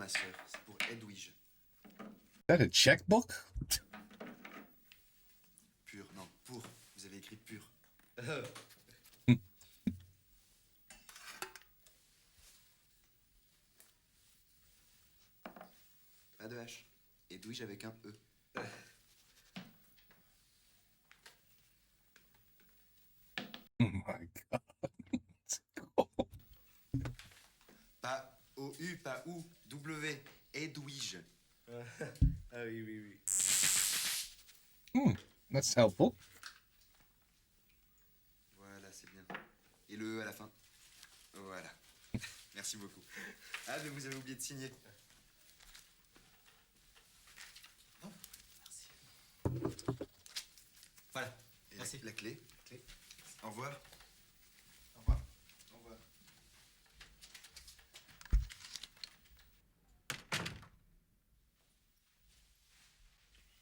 ma sœur. C'est pour Edwige. Is that a checkbook? Pur, non, pour. Vous avez écrit pur. Pas de H. Edwige avec un E. Oh my God. Pas O-U, pas O. W. Edwige. Ah oui, oui, oui. That's helpful. Voilà, c'est bien. Et le E à la fin. Voilà. Merci beaucoup. Ah, mais vous avez oublié de signer. Non, merci. Voilà. Et Merci. La clé. Clé. Au revoir. Au revoir. Au revoir.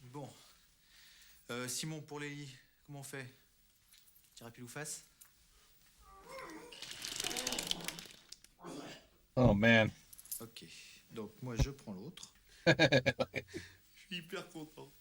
Bon. Simon, pour les lits, comment on fait? Tire à pile ou face? Oh man. Ok. Donc, moi, je prends l'autre. Je suis hyper content.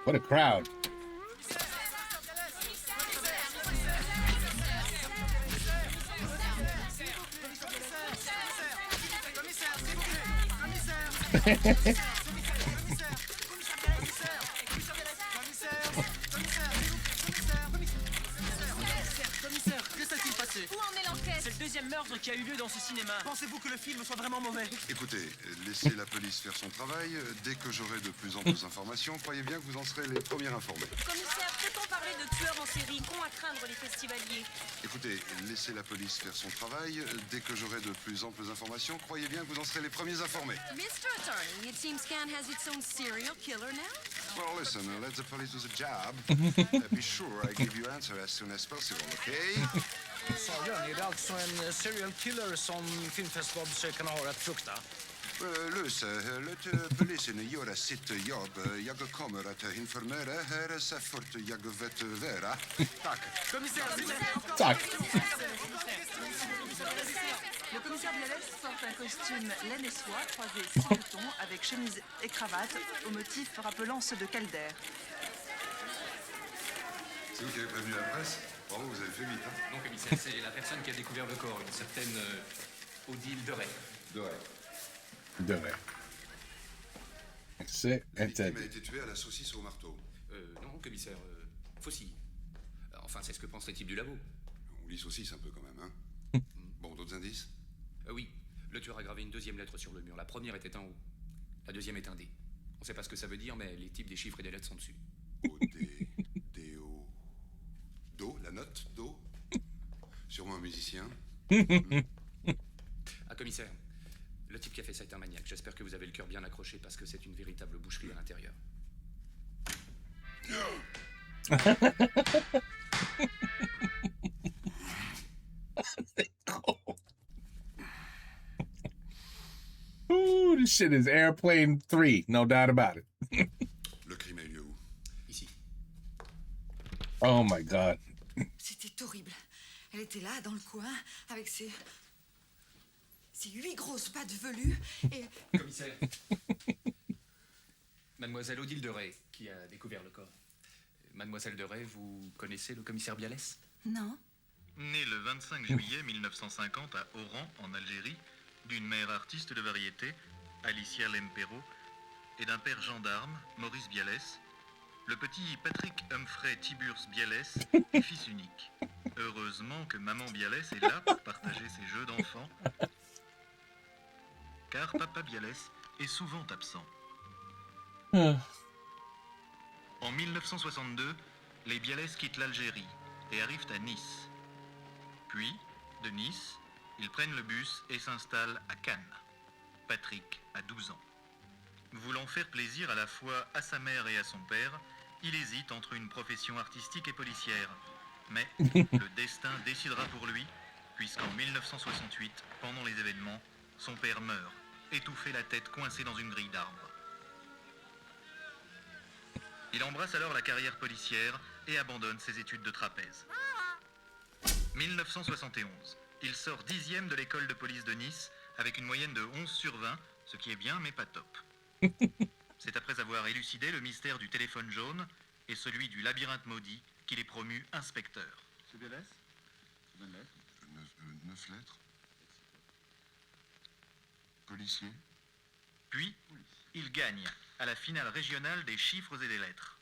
What a crowd. Commissaire, que s'est-il passé? Où en est l'enquête? C'est le deuxième meurtre qui a eu lieu dans ce cinéma. Pensez-vous que le film soit vraiment mauvais? Écoutez, laissez la police faire son travail. Dès que j'aurai de plus amples informations, croyez bien que vous en serez les premiers informés. Commissaire, peut-on parler de tueurs en série qu'ont à craindre les festivaliers? Écoutez, laissez la police faire son travail. Dès que j'aurai de plus amples informations, croyez bien que vous en serez les premiers informés. Mr. Attorney, it seems Scan has its own serial killer now. Well, listen, let the police do the job. Be sure I give you answer as soon as possible, okay? Är det alltså en serial killer som filmfestivalbesökarna har att frukta? Låt polisen göra sitt jobb. Jag kommer att informera här så fort jag vet vara. Tack. Tack. Le commissaire Bialès porte un costume laine et soie croisé sans bouton avec chemise et cravate au motif rappelant ceux de Calder. C'est vous qui avez prévenu la presse? Bravo, vous avez fait vite, hein? Non, commissaire, c'est la personne qui a découvert le corps, une certaine Odile Doré. Devrait. C'est La victime a interdit. été tuée à la saucisse au marteau. Non, commissaire, faucille. Enfin, c'est ce que pense les types du labo. On lit saucisse un peu quand même, hein? Bon, d'autres indices? Oui, le tueur a gravé une deuxième lettre sur le mur. La première était en haut. La deuxième est un D. On sait pas ce que ça veut dire, mais les types des chiffres et des lettres sont dessus. O-D, D-O. Do, la note, Do. Sûrement un musicien. Ah, commissaire, le type qui a fait ça est un maniaque. J'espère que vous avez le cœur bien accroché parce que c'est une véritable boucherie à l'intérieur. Ooh, this shit is Airplane 3, no doubt about it. Le crime a eu lieu où? Ici. Oh my God. C'était horrible. Elle était là, dans le coin, avec ses 8 grosses pattes velues et... Commissaire. Mademoiselle Odile Doré qui a découvert le corps. Mademoiselle Doré, vous connaissez le commissaire Bialès? Non. Né le 25 juillet 1950 à Oran, en Algérie, d'une mère artiste de variété, Alicia Lempero, et d'un père gendarme, Maurice Bialès, le petit Patrick Humphrey Tiburce Bialès est fils unique. Heureusement que maman Bialès est là pour partager ses jeux d'enfants, car papa Bialès est souvent absent. En 1962, les Bialès quittent l'Algérie et arrivent à Nice. Puis, de Nice, ils prennent le bus et s'installent à Cannes. Patrick a 12 ans. Voulant faire plaisir à la fois à sa mère et à son père, il hésite entre une profession artistique et policière. Mais le destin décidera pour lui, puisqu'en 1968, pendant les événements, son père meurt, étouffé, la tête coincée dans une grille d'arbre. Il embrasse alors la carrière policière et abandonne ses études de trapèze. 1971, il sort 10e de l'école de police de Nice avec une moyenne de 11 sur 20, ce qui est bien mais pas top. C'est après avoir élucidé le mystère du téléphone jaune et celui du labyrinthe maudit qu'il est promu inspecteur. C'est des lettres? 9 lettres. Policier. Puis, il gagne à la finale régionale des chiffres et des lettres.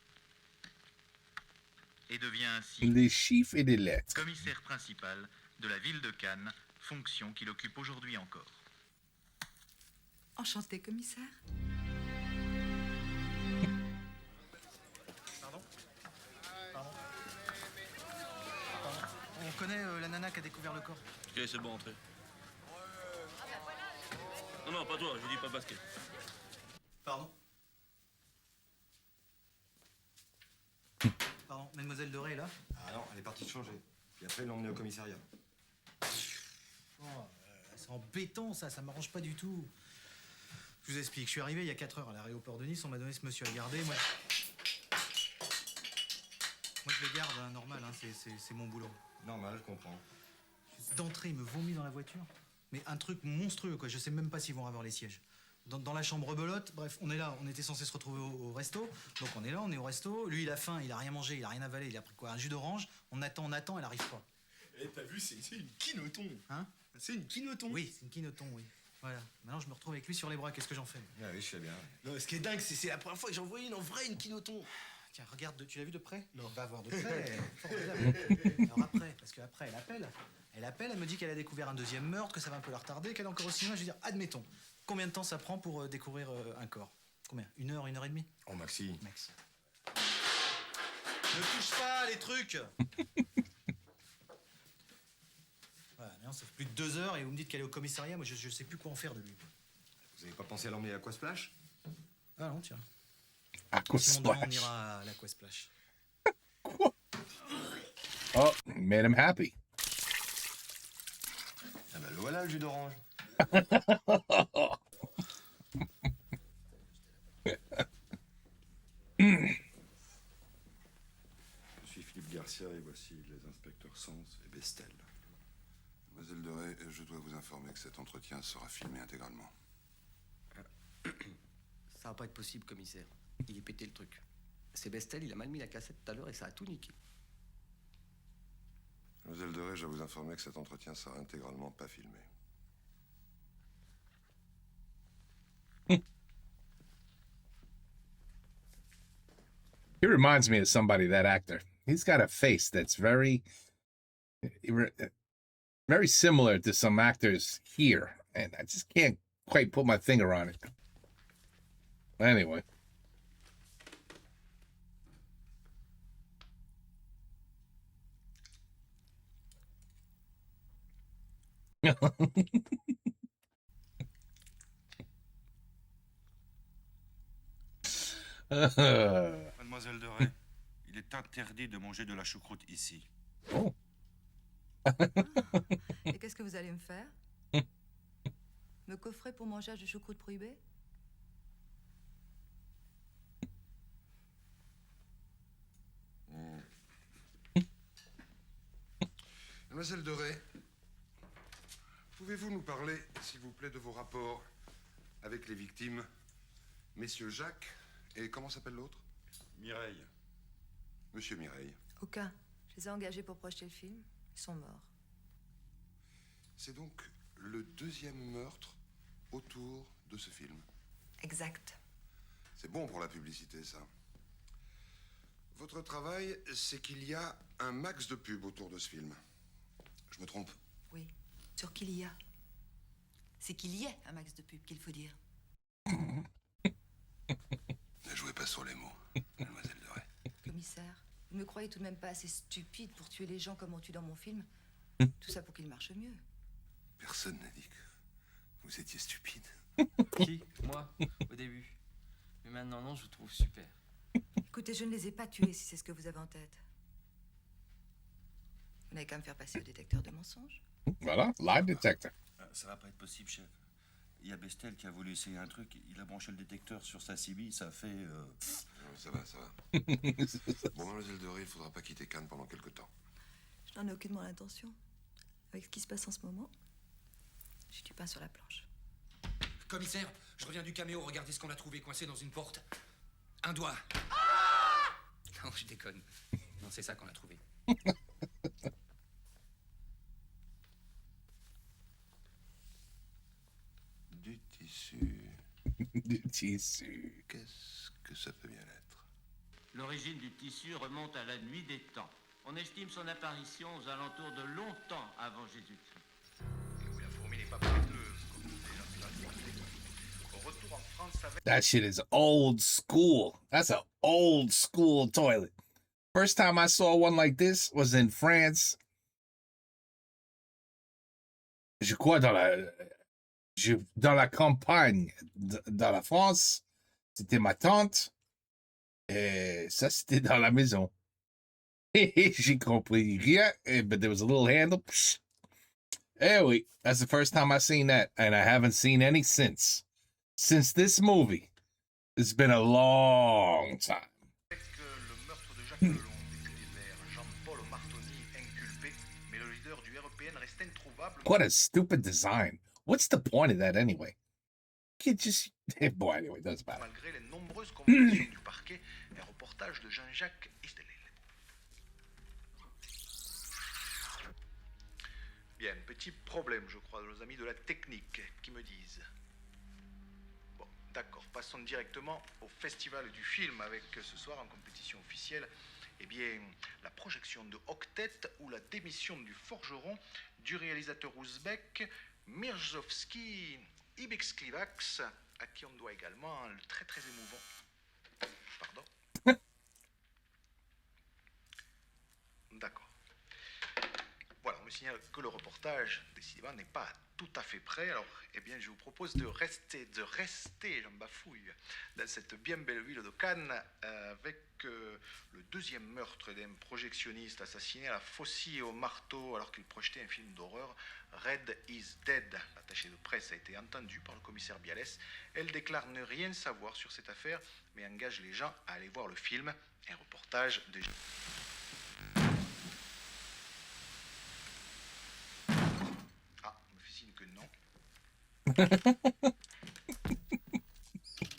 Et devient ainsi Les chiffres et les lettres. commissaire principal de la ville de Cannes, fonction qu'il occupe aujourd'hui encore. Enchanté, commissaire. On connaît la nana qui a découvert le corps. Ok, c'est bon, entrez. Non, non, pas toi, je dis pas basket. Pardon? Pardon, mademoiselle Doré est là? Ah non, elle est partie de changer. Puis après, ils l'ont emmenée au commissariat. Oh, c'est embêtant ça m'arrange pas du tout. Je vous explique, je suis arrivé il y a 4 heures à l'aéroport de Nice, on m'a donné ce monsieur à garder. Moi je le garde, hein, normal, hein, c'est mon boulot. Normal, je comprends. D'entrée, il me vomit dans la voiture. Mais un truc monstrueux, quoi. Je sais même pas s'ils vont avoir les sièges. Dans la chambre belote, bref, on est là, on était censé se retrouver au resto. Donc on est là, on est au resto. Lui, il a faim, il a rien mangé, il a rien avalé, il a pris quoi? Un jus d'orange. On attend, elle arrive pas. Eh, t'as vu, c'est une quinoton. Hein? C'est une quinoton. Oui, c'est une quinoton, oui. Voilà. Maintenant, je me retrouve avec lui sur les bras. Qu'est-ce que j'en fais? Ah oui, je sais bien. Non, ce qui est dingue, c'est la première fois que j'en voyais une en vrai, une quinoton. Tiens, regarde, tu l'as vu de près? Non. Va voir de près. Formidable. Alors après, parce qu'après, elle appelle. Elle me dit qu'elle a découvert un deuxième meurtre, que ça va un peu la retarder, qu'elle est encore au cinéma. Je veux dire, admettons, combien de temps ça prend pour découvrir un corps? Combien? 1 heure, 1 heure et demie? Oh, Maxi. Maxi. Ne touche pas les trucs. Voilà, maintenant ça fait plus de 2 heures et vous me dites qu'elle est au commissariat. Moi, je sais plus quoi en faire de lui. Vous avez pas pensé à l'emmener à Aquasplash? Ah non, tiens. Aquasplash. Simon, demain, on ira à l'Aquasplash. Oh, made him happy. Ah bah le voilà, le jus d'orange. Je suis Philippe Garcia et voici les inspecteurs Sens et Bestel. Mademoiselle Doré, je dois vous informer que cet entretien sera filmé intégralement. Ça va pas être possible, commissaire. Il est pété le truc. C'est Bestel, il a mal mis la cassette tout à l'heure et ça a tout niqué. Mademoiselle Doré, je dois vous informer que cet entretien sera intégralement pas filmé. He reminds me of somebody, that actor. He's got a face that's very similar to some actors here, and I just can't quite put my finger on it. Anyway. Mademoiselle Doré, il est interdit de manger de la choucroute ici. Oh. Et qu'est-ce que vous allez me faire? Me coffrer pour manger de choucroute prohibée? Mademoiselle Doré, pouvez-vous nous parler, s'il vous plaît, de vos rapports avec les victimes, messieurs Jacques et comment s'appelle l'autre? Mireille. Monsieur Mireille. Aucun. Je les ai engagés pour projeter le film. Ils sont morts. C'est donc le deuxième meurtre autour de ce film. Exact. C'est bon pour la publicité, ça. Votre travail, c'est qu'il y a un max de pub autour de ce film. Je me trompe? Oui. Sur qu'il y a. C'est qu'il y ait un max de pub qu'il faut dire. Ne jouez pas sur les mots, mademoiselle Doré. Commissaire, vous ne me croyez tout de même pas assez stupide pour tuer les gens comme on tue dans mon film? Tout ça pour qu'il marche mieux. Personne n'a dit que vous étiez stupide. Qui? Moi, au début. Mais maintenant, non, je vous trouve super. Écoutez, je ne les ai pas tués si c'est ce que vous avez en tête. Vous n'avez qu'à me faire passer au détecteur de mensonges. Voilà, lie detector. Ça va pas être possible, chef. Il y a Bestel qui a voulu essayer un truc, il a branché le détecteur sur sa CB, ça a fait... Non, ça va, ça va. Bon, mademoiselle Doré, il faudra pas quitter Cannes pendant quelque temps. Je n'en ai aucunement l'intention. Avec ce qui se passe en ce moment, j'ai du pain sur la planche. Commissaire, je reviens du caméo, regardez ce qu'on a trouvé coincé dans une porte. Un doigt. Non, je déconne. Non, c'est ça qu'on a trouvé. Du tissu. Du tissu. Qu'est-ce que ça peut bien être? L'origine du tissu remonte à la nuit des temps. On estime son apparition aux alentours de longtemps avant Jésus-Christ. La fourmi n'est pas prétleuse, comme disait Au retour en France avec... That shit is old school. That's an old school toilet. First time I saw one like this was in France. Je crois dans la campagne, dans la France. C'était ma tante. Et ça, c'était dans la maison. Et j'ai compris rien. But there was a little handle. Psh. Eh oui, that's the first time I seen that. And I haven't seen any since. Since this movie. It's been a long time. Avec le meurtre de Jacques Delon, député vert, Jean-Paul Martoni inculpé, mais le leader du REPN reste introuvable. What a stupid design. What's the point of that anyway? You can't just... Boy, anyway, it doesn't matter. Malgré les nombreuses convocations du parquet, un reportage de Jean-Jacques Isdelel. Bien, petit problème, je crois, de nos amis de la technique qui me disent. Bon, d'accord, passons directement au festival du film avec ce soir en compétition officielle. Eh bien, la projection de Octet ou la démission du forgeron du réalisateur ouzbek Mirzovski Ibexklivax, à qui on doit également le très très émouvant. Pardon. D'accord. Voilà, on me signale que le reportage, décidément, n'est pas tout à fait prêt. Alors, eh bien, je vous propose de rester, j'en bafouille, dans cette bien belle ville de Cannes, avec le deuxième meurtre d'un projectionniste assassiné à la faucille et au marteau alors qu'il projetait un film d'horreur, Red is Dead. L'attachée de presse a été entendue par le commissaire Bialès. Elle déclare ne rien savoir sur cette affaire, mais engage les gens à aller voir le film. Un reportage de...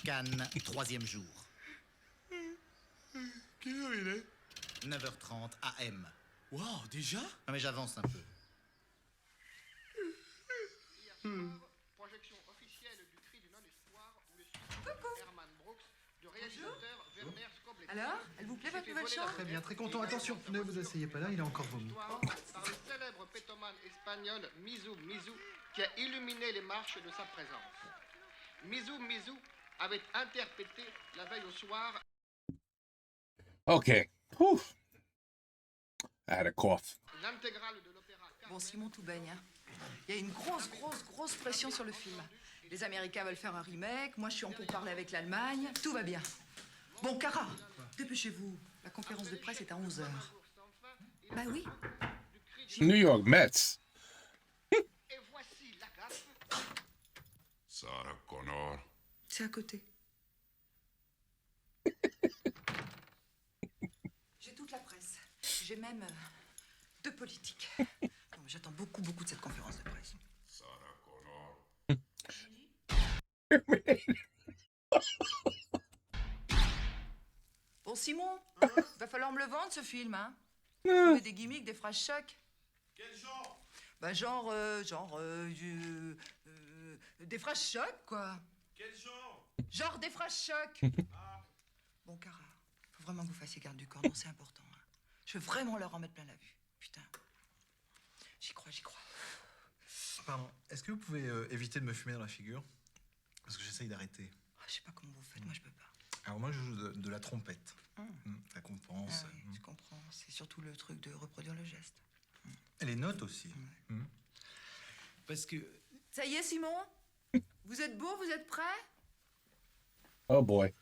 Cannes, 3e jour. Quelle heure il est? 9h30 AM. Waouh, déjà? Non mais j'avance un peu. Projection officielle du cri du non-espoir où le suicide Herman Brooks du réalisateur Werner Skoblet. Alors, elle vous plaît votre nouvelle chambre? Très bien, très content. Attention, ne vous asseyez pas là, il a encore vomi. Par le célèbre pétomane espagnol Mizu Mizu qui a illuminé les marches de sa présence. Mizu Mizu avait interprété la veille au soir. Okay. Whew. I had a cough. L'intégrale de l'opéra. Bon, Simon, tout baigne. Hein. Il y a une grosse pression sur le film. Les Américains veulent faire un remake. Moi, je suis en pourparlers avec l'Allemagne. Tout va bien. Bon, Cara, dépêchez-vous. La conférence de presse est à 11h. Bah oui. New York Mets. Et voici la gaffe. Sarah Connor. C'est à côté. J'ai toute la presse. J'ai même de politique. Non, mais j'attends beaucoup de cette conférence de presse. Sarah Connor. Bon, Simon, va falloir me le vendre, ce film, hein. Trouver des gimmicks, des phrases chocs. Quel genre? Bah, des phrases chocs, quoi. Quel genre? Genre des phrases chocs. Bon, Cara, faut vraiment que vous fassiez garde du corps, non, c'est important. Hein. Je veux vraiment leur en mettre plein la vue. Putain. J'y crois. Pardon, est-ce que vous pouvez éviter de me fumer dans la figure? Parce que j'essaye d'arrêter. Oh, je sais pas comment vous faites, moi je peux pas. Alors moi je joue de la trompette. Ça compense. Ah oui, je comprends. C'est surtout le truc de reproduire le geste. Les notes aussi. Parce que... Ça y est, Simon? Vous êtes beau, vous êtes prêt? Oh boy.